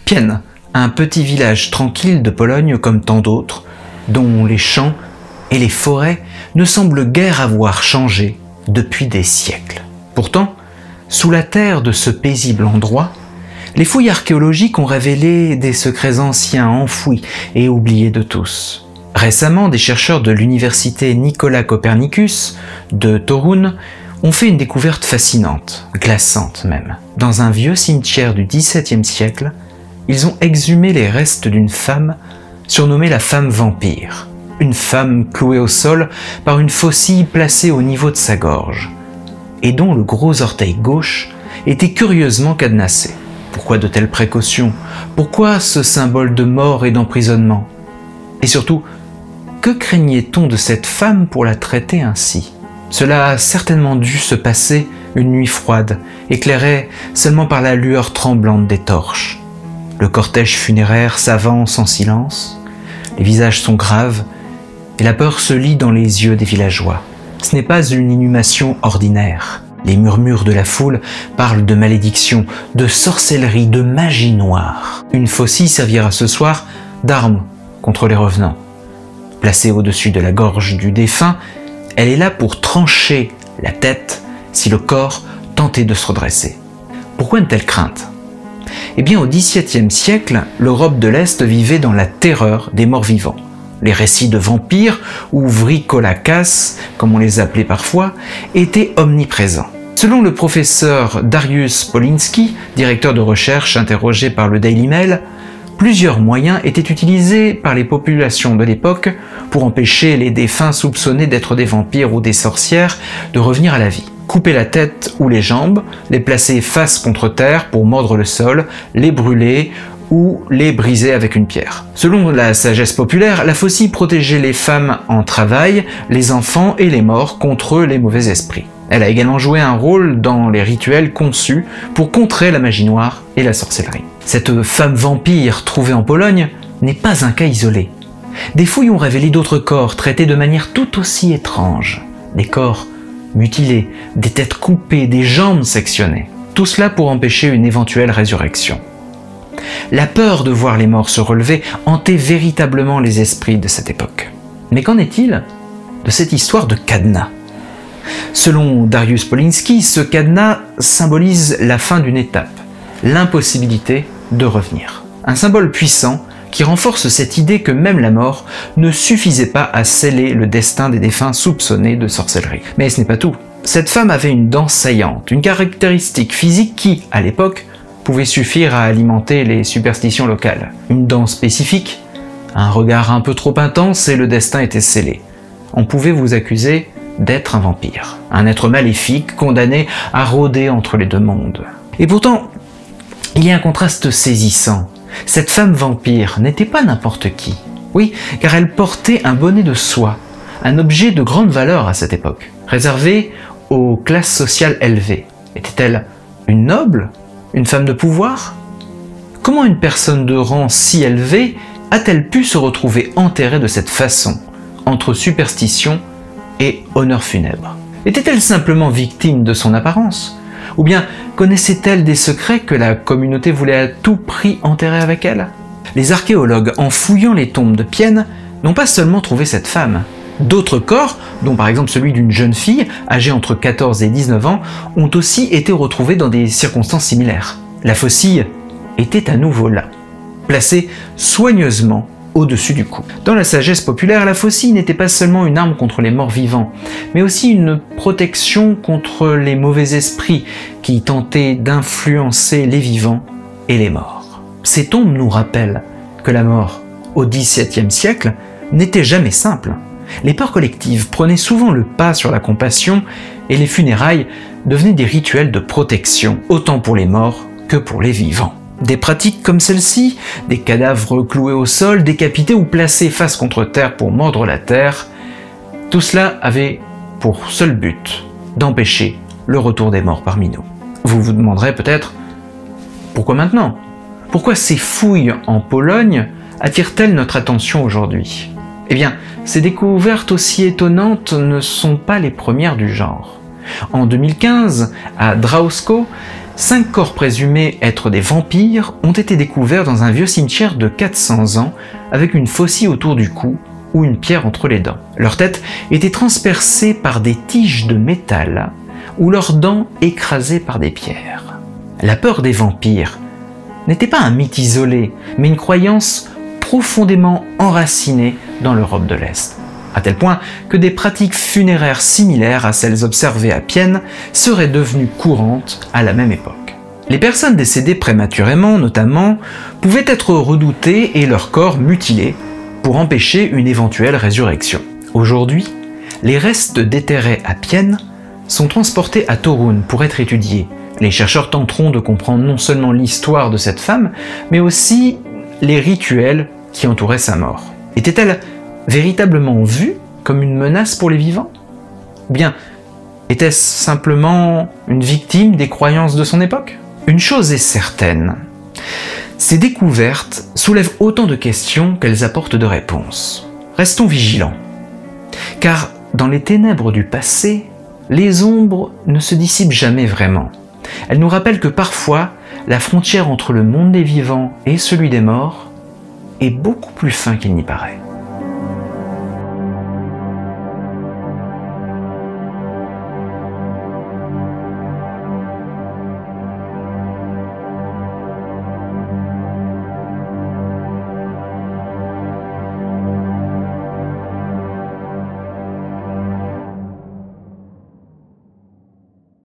Pienne, un petit village tranquille de Pologne comme tant d'autres, dont les champs et les forêts ne semblent guère avoir changé depuis des siècles. Pourtant, sous la terre de ce paisible endroit, les fouilles archéologiques ont révélé des secrets anciens enfouis et oubliés de tous. Récemment, des chercheurs de l'université Nicolas Copernicus de Toruń ont fait une découverte fascinante, glaçante même. Dans un vieux cimetière du XVIIe siècle, ils ont exhumé les restes d'une femme surnommée la femme vampire. Une femme clouée au sol par une faucille placée au niveau de sa gorge, et dont le gros orteil gauche était curieusement cadenassé. Pourquoi de telles précautions? Pourquoi ce symbole de mort et d'emprisonnement? Et surtout, que craignait-on de cette femme pour la traiter ainsi? Cela a certainement dû se passer une nuit froide, éclairée seulement par la lueur tremblante des torches. Le cortège funéraire s'avance en silence, les visages sont graves, et la peur se lit dans les yeux des villageois. Ce n'est pas une inhumation ordinaire. Les murmures de la foule parlent de malédiction, de sorcellerie, de magie noire. Une faucille servira ce soir d'arme contre les revenants. Placée au-dessus de la gorge du défunt, elle est là pour trancher la tête si le corps tentait de se redresser. Pourquoi une telle crainte? Eh bien, au XVIIe siècle, l'Europe de l'Est vivait dans la terreur des morts-vivants. Les récits de vampires, ou vrikolakas, comme on les appelait parfois, étaient omniprésents. Selon le professeur Dariusz Poliński, directeur de recherche interrogé par le Daily Mail, plusieurs moyens étaient utilisés par les populations de l'époque pour empêcher les défunts soupçonnés d'être des vampires ou des sorcières de revenir à la vie. Couper la tête ou les jambes, les placer face contre terre pour mordre le sol, les brûler ou les briser avec une pierre. Selon la sagesse populaire, la faucille protégeait les femmes en travail, les enfants et les morts contre les mauvais esprits. Elle a également joué un rôle dans les rituels conçus pour contrer la magie noire et la sorcellerie. Cette femme vampire trouvée en Pologne n'est pas un cas isolé. Des fouilles ont révélé d'autres corps traités de manière tout aussi étrange. Des corps mutilés, des têtes coupées, des jambes sectionnées. Tout cela pour empêcher une éventuelle résurrection. La peur de voir les morts se relever hantait véritablement les esprits de cette époque. Mais qu'en est-il de cette histoire de cadenas? Selon Dariusz Poliński, ce cadenas symbolise la fin d'une étape, l'impossibilité de revenir. Un symbole puissant qui renforce cette idée que même la mort ne suffisait pas à sceller le destin des défunts soupçonnés de sorcellerie. Mais ce n'est pas tout. Cette femme avait une dent saillante, une caractéristique physique qui, à l'époque, pouvait suffire à alimenter les superstitions locales. Une dent spécifique, un regard un peu trop intense et le destin était scellé. On pouvait vous accuser d'être un vampire, un être maléfique condamné à rôder entre les deux mondes. Et pourtant, il y a un contraste saisissant. Cette femme vampire n'était pas n'importe qui. Oui, car elle portait un bonnet de soie, un objet de grande valeur à cette époque, réservé aux classes sociales élevées. Était-elle une noble? Une femme de pouvoir? Comment une personne de rang si élevé a-t-elle pu se retrouver enterrée de cette façon, entre superstition et honneur funèbre? Était-elle simplement victime de son apparence? Ou bien connaissait-elle des secrets que la communauté voulait à tout prix enterrer avec elle? Les archéologues, en fouillant les tombes de Pienne, n'ont pas seulement trouvé cette femme. D'autres corps, dont par exemple celui d'une jeune fille, âgée entre 14 et 19 ans, ont aussi été retrouvés dans des circonstances similaires. La faucille était à nouveau là, placée soigneusement au-dessus du cou. Dans la sagesse populaire, la faucille n'était pas seulement une arme contre les morts vivants, mais aussi une protection contre les mauvais esprits qui tentaient d'influencer les vivants et les morts. Ces tombes nous rappellent que la mort, au XVIIe siècle, n'était jamais simple. Les peurs collectives prenaient souvent le pas sur la compassion et les funérailles devenaient des rituels de protection, autant pour les morts que pour les vivants. Des pratiques comme celle-ci, des cadavres cloués au sol, décapités ou placés face contre terre pour mordre la terre, tout cela avait pour seul but d'empêcher le retour des morts parmi nous. Vous vous demanderez peut-être, pourquoi maintenant? Pourquoi ces fouilles en Pologne attirent-elles notre attention aujourd'hui? Eh bien, ces découvertes aussi étonnantes ne sont pas les premières du genre. En 2015, à Drawsko, 5 corps présumés être des vampires ont été découverts dans un vieux cimetière de 400 ans avec une faucille autour du cou ou une pierre entre les dents. Leurs têtes étaient transpercées par des tiges de métal ou leurs dents écrasées par des pierres. La peur des vampires n'était pas un mythe isolé, mais une croyance profondément enracinée dans l'Europe de l'Est, à tel point que des pratiques funéraires similaires à celles observées à Pienne seraient devenues courantes à la même époque. Les personnes décédées prématurément, notamment, pouvaient être redoutées et leur corps mutilés pour empêcher une éventuelle résurrection. Aujourd'hui, les restes déterrés à Pienne sont transportés à Toruń pour être étudiés. Les chercheurs tenteront de comprendre non seulement l'histoire de cette femme, mais aussi les rituels qui entouraient sa mort. Était-elle véritablement vue comme une menace pour les vivants? Ou bien était-ce simplement une victime des croyances de son époque? Une chose est certaine, ces découvertes soulèvent autant de questions qu'elles apportent de réponses. Restons vigilants, car dans les ténèbres du passé, les ombres ne se dissipent jamais vraiment. Elles nous rappellent que parfois, la frontière entre le monde des vivants et celui des morts est beaucoup plus fin qu'il n'y paraît.